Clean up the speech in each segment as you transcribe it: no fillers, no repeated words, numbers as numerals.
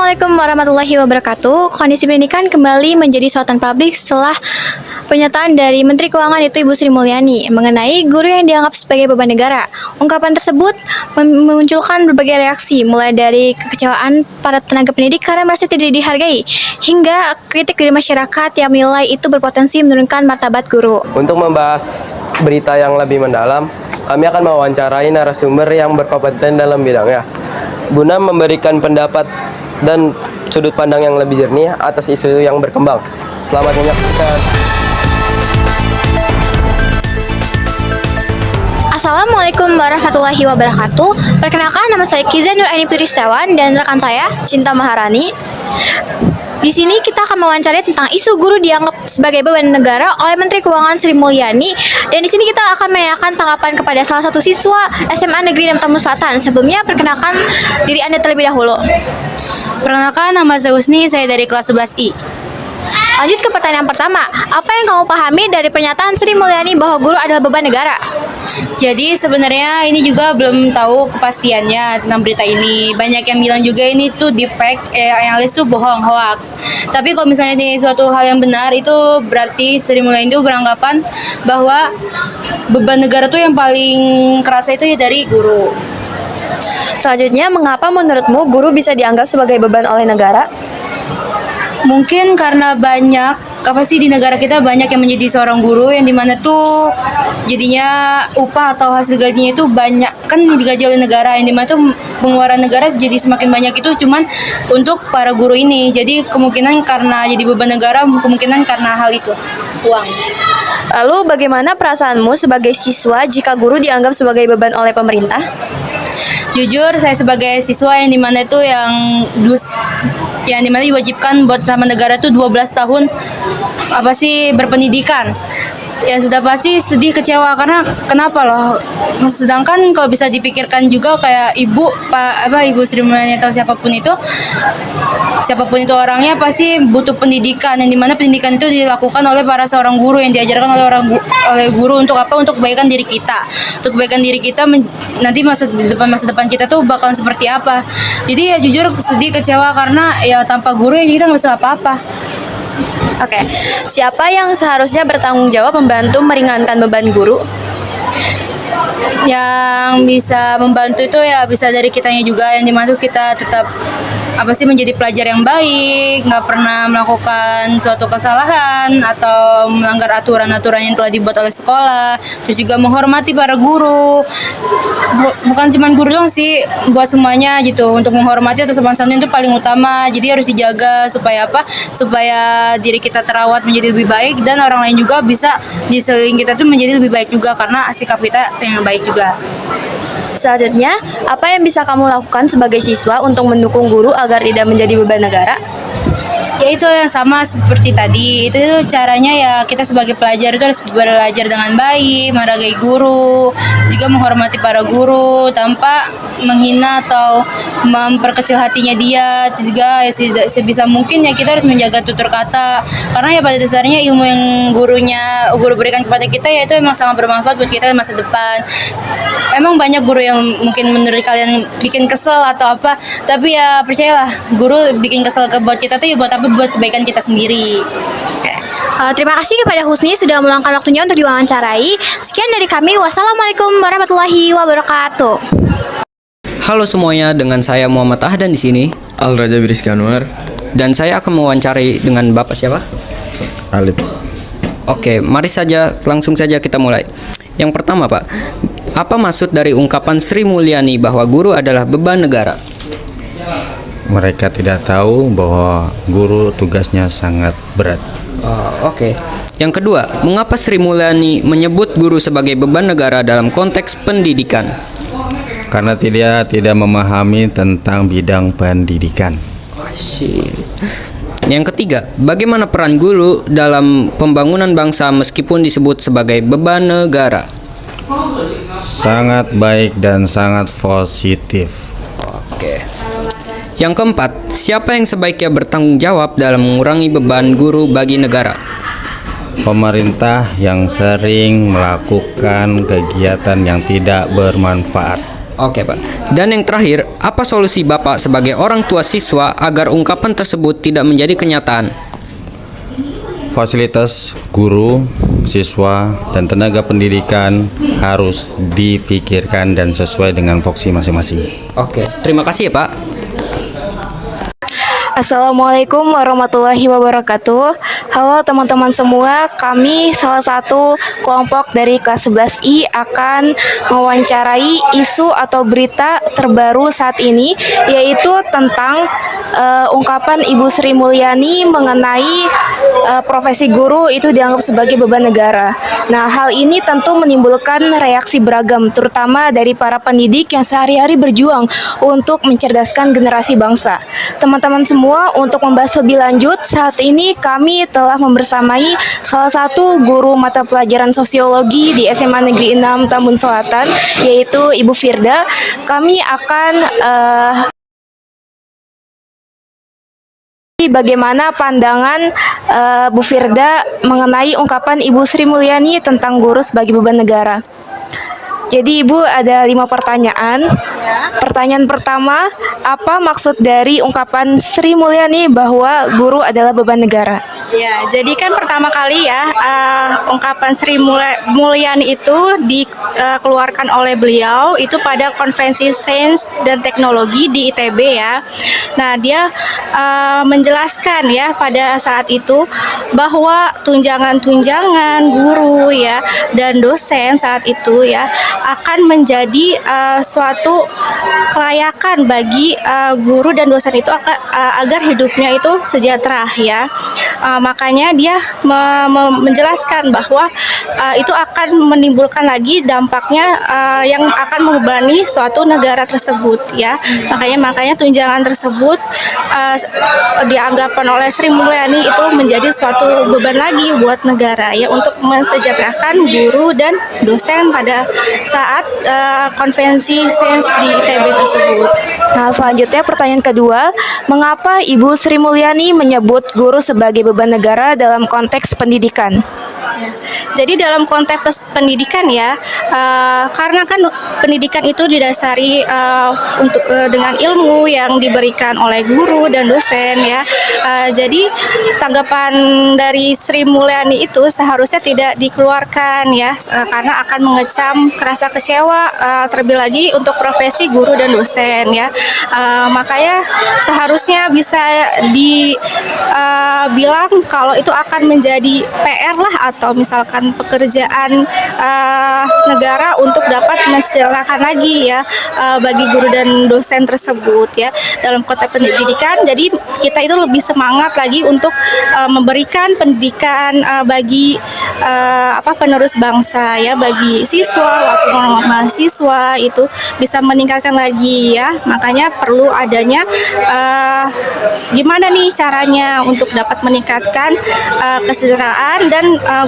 Assalamualaikum warahmatullahi wabarakatuh. Kondisi pendidikan kembali menjadi sorotan publik setelah pernyataan dari Menteri Keuangan yaitu Ibu Sri Mulyani mengenai guru yang dianggap sebagai beban negara. Ungkapan tersebut memunculkan berbagai reaksi, mulai dari kekecewaan para tenaga pendidik karena merasa tidak dihargai, hingga kritik dari masyarakat yang menilai itu berpotensi menurunkan martabat guru. Untuk membahas berita yang lebih mendalam, kami akan mewawancarai narasumber yang berkompeten dalam bidangnya, guna memberikan pendapat dan sudut pandang yang lebih jernih atas isu yang berkembang. Selamat menyaksikan. Assalamualaikum warahmatullahi wabarakatuh. Perkenalkan, nama saya Kiza Nuraini Putri Setiawan dan rekan saya Cinta Maharani. Di sini kita akan mewawancarai tentang isu guru dianggap sebagai beban negara oleh Menteri Keuangan Sri Mulyani. Dan di sini kita akan menanyakan tanggapan kepada salah satu siswa SMA Negeri 6 Tambun Selatan. Sebelumnya perkenalkan diri Anda terlebih dahulu. Perkenalkan, nama saya Husni, saya dari kelas 11I. Lanjut ke pertanyaan pertama. Apa yang kamu pahami dari pernyataan Sri Mulyani bahwa guru adalah beban negara? Jadi sebenarnya ini juga belum tahu kepastiannya tentang berita ini. Banyak yang bilang juga ini tuh defect, yang alias tuh bohong, hoax. Tapi kalau misalnya ini suatu hal yang benar, itu berarti Sri Mulyani itu beranggapan bahwa beban negara tuh yang paling kerasa itu ya dari guru. Selanjutnya, mengapa menurutmu guru bisa dianggap sebagai beban oleh negara? Mungkin karena di negara kita banyak yang menjadi seorang guru yang dimana tuh jadinya upah atau hasil gajinya itu banyak kan digaji oleh negara, yang dimana tuh pengeluaran negara jadi semakin banyak itu cuman untuk para guru ini. Jadi kemungkinan karena jadi beban negara, kemungkinan karena hal itu, uang. Lalu bagaimana perasaanmu sebagai siswa jika guru dianggap sebagai beban oleh pemerintah? Jujur, saya sebagai siswa yang dimana itu yang dimana diwajibkan buat sama negara tuh 12 tahun berpendidikan. Ya sudah pasti sedih, kecewa, karena kenapa loh? Sedangkan kalau bisa dipikirkan juga kayak Ibu Sri Mulyani atau siapapun itu orangnya pasti butuh pendidikan, yang dimana pendidikan itu dilakukan oleh para seorang guru, yang diajarkan oleh guru untuk apa? Untuk kebaikan diri kita, nanti masa depan kita tuh bakalan seperti apa. Jadi ya jujur sedih, kecewa, karena ya tanpa guru ya kita nggak bisa apa-apa. Oke, siapa yang seharusnya bertanggung jawab membantu meringankan beban guru? Yang bisa membantu itu ya bisa dari kitanya juga, yang dimana kita tetap menjadi pelajar yang baik, nggak pernah melakukan suatu kesalahan atau melanggar aturan-aturan yang telah dibuat oleh sekolah. Terus juga menghormati para guru, bukan cuma guru dong sih, buat semuanya gitu. Untuk menghormati atau sopan santun itu paling utama. Jadi harus dijaga supaya diri kita terawat menjadi lebih baik, dan orang lain juga bisa di sekeliling kita tuh menjadi lebih baik juga karena sikap kita yang baik juga. Selanjutnya, apa yang bisa kamu lakukan sebagai siswa untuk mendukung guru agar tidak menjadi beban negara? Ya itu yang sama seperti tadi, itu caranya ya kita sebagai pelajar itu harus belajar dengan baik, menghargai guru, juga menghormati para guru tanpa menghina atau memperkecil hatinya dia. Juga ya sebisa mungkin ya kita harus menjaga tutur kata, karena ya pada dasarnya ilmu yang guru berikan kepada kita ya itu emang sangat bermanfaat buat kita di masa depan. Emang banyak guru yang mungkin menurut kalian bikin kesel atau apa, tapi ya percayalah, guru bikin kesel buat kita tuh ya buat kebaikan kita sendiri. Terima kasih kepada Husni sudah meluangkan waktunya untuk diwawancarai. Sekian dari kami. Wassalamualaikum warahmatullahi wabarakatuh. Halo semuanya, dengan saya Muhammad Ahdan di sini. Al Raja Biriski Anwar. Dan saya akan mewawancarai dengan Bapak siapa? Alif. Oke, langsung saja kita mulai. Yang pertama, Pak, apa maksud dari ungkapan Sri Mulyani bahwa guru adalah beban negara? Mereka tidak tahu bahwa guru tugasnya sangat berat. Oke. Yang kedua, mengapa Sri Mulyani menyebut guru sebagai beban negara dalam konteks pendidikan? Karena tidak memahami tentang bidang pendidikan. Yang ketiga, bagaimana peran guru dalam pembangunan bangsa meskipun disebut sebagai beban negara? Sangat baik dan sangat positif. Oke. Yang keempat, siapa yang sebaiknya bertanggung jawab dalam mengurangi beban guru bagi negara? Pemerintah yang sering melakukan kegiatan yang tidak bermanfaat. Oke, Pak. Dan yang terakhir, apa solusi Bapak sebagai orang tua siswa agar ungkapan tersebut tidak menjadi kenyataan? Fasilitas guru, siswa, dan tenaga pendidikan harus dipikirkan dan sesuai dengan voksi masing-masing. Oke, terima kasih ya, Pak. Assalamualaikum warahmatullahi wabarakatuh. Halo teman-teman semua, kami salah satu kelompok dari kelas 11I akan mewawancarai isu atau berita terbaru saat ini, yaitu tentang ungkapan Ibu Sri Mulyani mengenai profesi guru itu dianggap sebagai beban negara. Nah, hal ini tentu menimbulkan reaksi beragam, terutama dari para pendidik yang sehari-hari berjuang untuk mencerdaskan generasi bangsa. Teman-teman semua, untuk membahas lebih lanjut, saat ini kami telah membersamai salah satu guru mata pelajaran sosiologi di SMA Negeri 6 Tambun Selatan, yaitu Ibu Firda. Kami akan bagaimana pandangan Bu Firda mengenai ungkapan Ibu Sri Mulyani tentang guru sebagai beban negara. Jadi Ibu, ada 5 pertanyaan. Pertanyaan pertama, apa maksud dari ungkapan Sri Mulyani bahwa guru adalah beban negara? Ya, jadi kan pertama kali ya ungkapan Sri Mulyani itu dikeluarkan oleh beliau itu pada konvensi sains dan teknologi di ITB ya. Nah, dia menjelaskan ya pada saat itu bahwa tunjangan-tunjangan guru ya dan dosen saat itu ya akan menjadi suatu kelayakan bagi guru dan dosen itu agar hidupnya itu sejahtera ya. Makanya dia menjelaskan bahwa itu akan menimbulkan lagi dampaknya yang akan membebani suatu negara tersebut ya. Makanya tunjangan tersebut dianggapkan oleh Sri Mulyani itu menjadi suatu beban lagi buat negara ya untuk mensejahterakan guru dan dosen pada saat konvensi sains di ITB tersebut. Nah, selanjutnya pertanyaan kedua, mengapa Ibu Sri Mulyani menyebut guru sebagai beban negara dalam konteks pendidikan? Ya. Jadi dalam konteks pendidikan ya, karena kan pendidikan itu didasari dengan ilmu yang diberikan oleh guru dan dosen ya. Jadi tanggapan dari Sri Mulyani itu seharusnya tidak dikeluarkan ya, karena akan mengecam rasa kecewa terlebih lagi untuk profesi guru dan dosen ya. Makanya seharusnya bisa dibilang kalau itu akan menjadi PR lah atau misalkan pekerjaan negara untuk dapat mensejahterakan lagi ya bagi guru dan dosen tersebut ya dalam konteks pendidikan. Jadi kita itu lebih semangat lagi untuk memberikan pendidikan bagi penerus bangsa ya, bagi siswa atau mahasiswa itu bisa meningkatkan lagi ya. Makanya perlu adanya gimana nih caranya untuk dapat meningkatkan kesejahteraan dan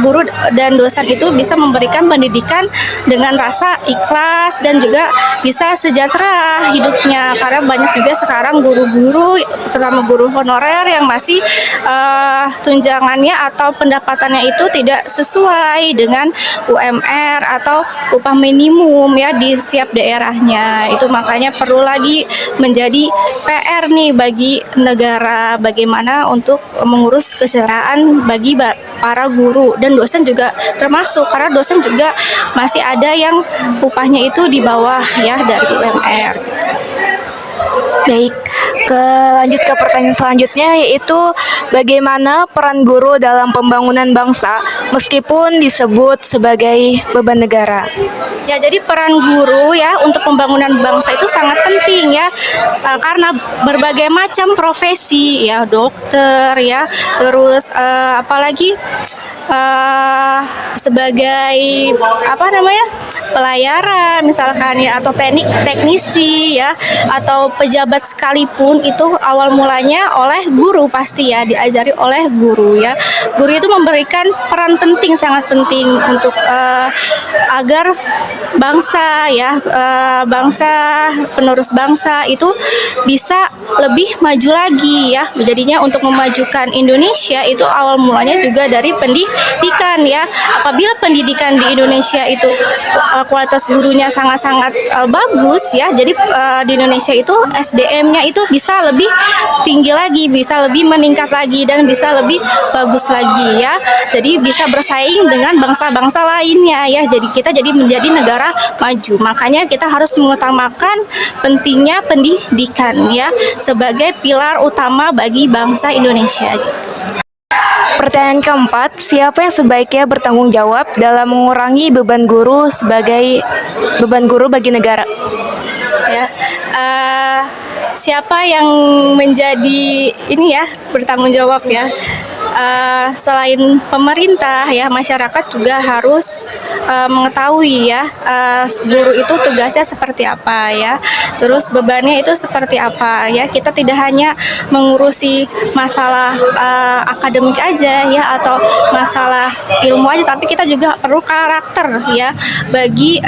guru dan dosen itu bisa memberikan pendidikan dengan rasa ikhlas dan juga bisa sejahtera hidupnya, karena banyak juga sekarang guru-guru terutama guru honorer yang masih tunjangannya atau pendapatannya itu tidak sesuai dengan UMR atau upah minimum ya di setiap daerahnya. Itu makanya perlu lagi menjadi PR nih bagi negara, bagaimana untuk mengurus kesejahteraan bagi para guru dan dosen juga termasuk, karena dosen juga masih ada yang upahnya itu di bawah ya dari UMR. Baik, lanjut ke pertanyaan selanjutnya, yaitu bagaimana peran guru dalam pembangunan bangsa meskipun disebut sebagai beban negara? Ya, jadi peran guru ya untuk pembangunan bangsa itu sangat penting ya, karena berbagai macam profesi ya, dokter ya, terus apalagi sebagai pelayaran misalkan ya, atau teknisi ya, atau pejabat sekalipun itu awal mulanya oleh guru, pasti ya diajari oleh guru ya. Guru itu memberikan peran penting, sangat penting untuk agar bangsa ya bangsa penerus bangsa itu bisa lebih maju lagi ya. Jadinya untuk memajukan Indonesia itu awal mulanya juga dari pendidikan ya. Apabila pendidikan di Indonesia itu kualitas gurunya sangat-sangat bagus ya, jadi di Indonesia itu SDM-nya itu bisa lebih tinggi lagi, bisa lebih meningkat lagi, dan bisa lebih bagus lagi ya. Jadi bisa bersaing dengan bangsa-bangsa lainnya ya. Jadi kita menjadi negara maju. Makanya kita harus mengutamakan pentingnya pendidikan ya sebagai pilar utama bagi bangsa Indonesia gitu. Pertanyaan keempat, siapa yang sebaiknya bertanggung jawab dalam mengurangi beban guru bagi negara? Ya, siapa yang menjadi ini ya bertanggung jawab ya? Selain pemerintah ya, masyarakat juga harus mengetahui ya guru itu tugasnya seperti apa ya, terus bebannya itu seperti apa ya. Kita tidak hanya mengurusi masalah akademik aja ya atau masalah ilmu aja, tapi kita juga perlu karakter ya bagi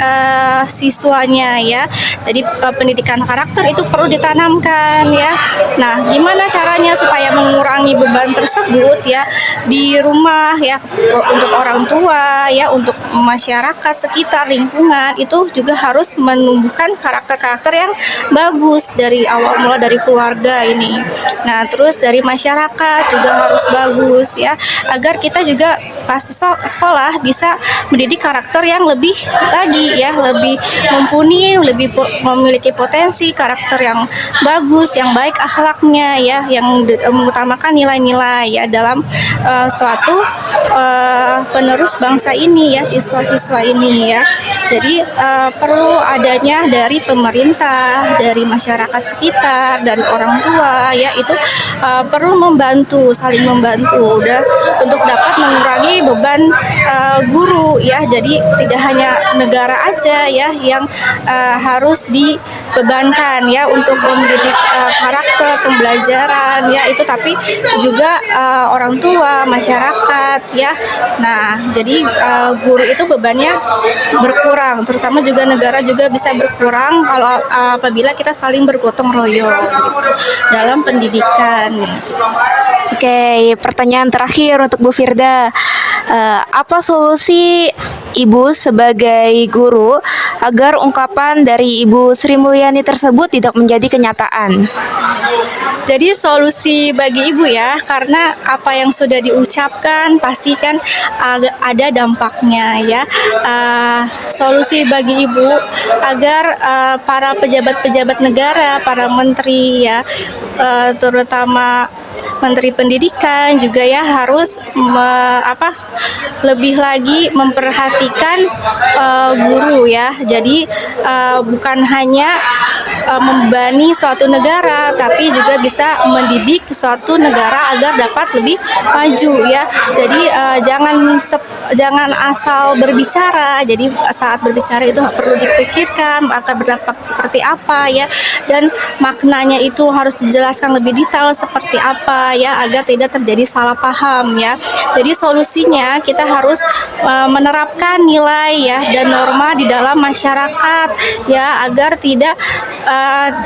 siswanya ya. Jadi pendidikan karakter itu perlu ditanamkan ya. Nah, gimana caranya supaya mengurangi beban tersebut ya di rumah ya, untuk orang tua ya, untuk masyarakat sekitar, lingkungan, itu juga harus menumbuhkan karakter-karakter yang bagus dari awal mula dari keluarga ini. Nah, terus dari masyarakat juga harus bagus ya, agar kita juga pas sekolah bisa mendidik karakter yang lebih lagi ya, lebih mumpuni, lebih memiliki potensi karakter yang bagus, yang baik akhlaknya ya, yang mengutamakan nilai-nilai ya dalam suatu penerus bangsa ini ya, siswa-siswa ini ya. Jadi perlu adanya dari pemerintah, dari masyarakat sekitar, dari orang tua ya, itu perlu membantu, saling membantu udah untuk dapat mengurangi beban guru ya. Jadi tidak hanya negara aja ya yang harus dibebankan ya untuk mendidik karakter pembelajaran ya itu, tapi juga orang tua, masyarakat ya. Nah, jadi guru itu bebannya berkurang, terutama juga negara juga bisa berkurang kalau apabila kita saling bergotong royong gitu, dalam pendidikan. Oke, pertanyaan terakhir untuk Bu Firda. Apa solusi Ibu sebagai guru agar ungkapan dari Ibu Sri Mulyani tersebut tidak menjadi kenyataan? Jadi solusi bagi ibu ya, karena apa yang sudah diucapkan pasti kan ada dampaknya ya. Solusi bagi ibu agar para pejabat-pejabat negara, para menteri ya, terutama Menteri Pendidikan juga ya harus lebih lagi memperhatikan guru ya. Jadi bukan hanya membebani suatu negara, tapi juga bisa mendidik suatu negara agar dapat lebih maju ya. Jadi jangan asal berbicara. Jadi saat berbicara itu perlu dipikirkan akan berdampak seperti apa ya, dan maknanya itu harus dijelaskan lebih detail seperti apa ya, agar tidak terjadi salah paham ya. Jadi solusinya kita harus menerapkan nilai ya dan norma di dalam masyarakat ya, agar tidak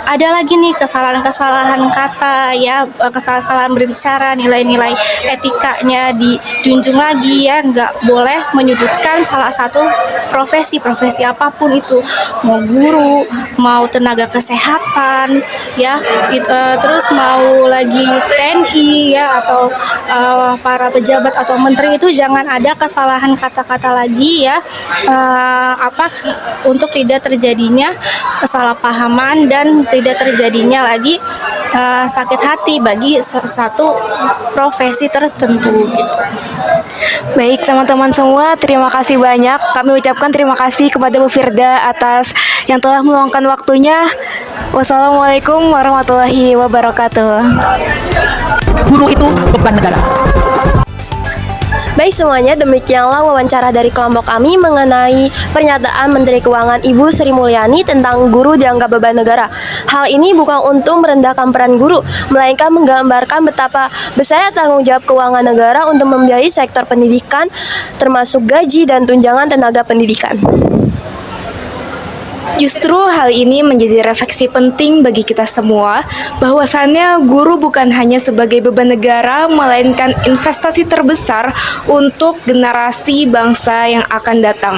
ada lagi nih kesalahan-kesalahan kata ya, kesalahan berbicara, nilai-nilai etikanya dijunjung lagi ya, nggak boleh menyudutkan salah satu profesi apapun itu, mau guru, mau tenaga kesehatan ya, terus mau lagi TNI ya, atau para pejabat atau menteri, itu jangan ada kesalahan kata-kata lagi ya, untuk tidak terjadinya kesalahpahaman dan tidak terjadinya lagi sakit hati bagi suatu profesi tertentu gitu. Baik teman-teman semua, terima kasih banyak. Kami ucapkan terima kasih kepada Bu Firda atas yang telah meluangkan waktunya. Wassalamualaikum warahmatullahi wabarakatuh. Guru itu beban negara. Baik semuanya, demikianlah wawancara dari kelompok kami mengenai pernyataan Menteri Keuangan Ibu Sri Mulyani tentang guru dianggap beban negara. Hal ini bukan untuk merendahkan peran guru, melainkan menggambarkan betapa besarnya tanggung jawab keuangan negara untuk membiayai sektor pendidikan, termasuk gaji dan tunjangan tenaga pendidikan. Justru hal ini menjadi refleksi penting bagi kita semua, bahwasannya guru bukan hanya sebagai beban negara, melainkan investasi terbesar untuk generasi bangsa yang akan datang.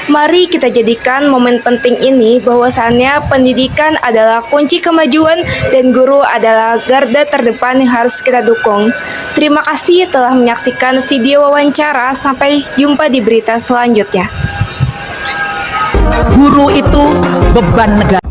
Mari kita jadikan momen penting ini bahwasannya pendidikan adalah kunci kemajuan dan guru adalah garda terdepan yang harus kita dukung. Terima kasih telah menyaksikan video wawancara, sampai jumpa di berita selanjutnya. Guru itu beban negara.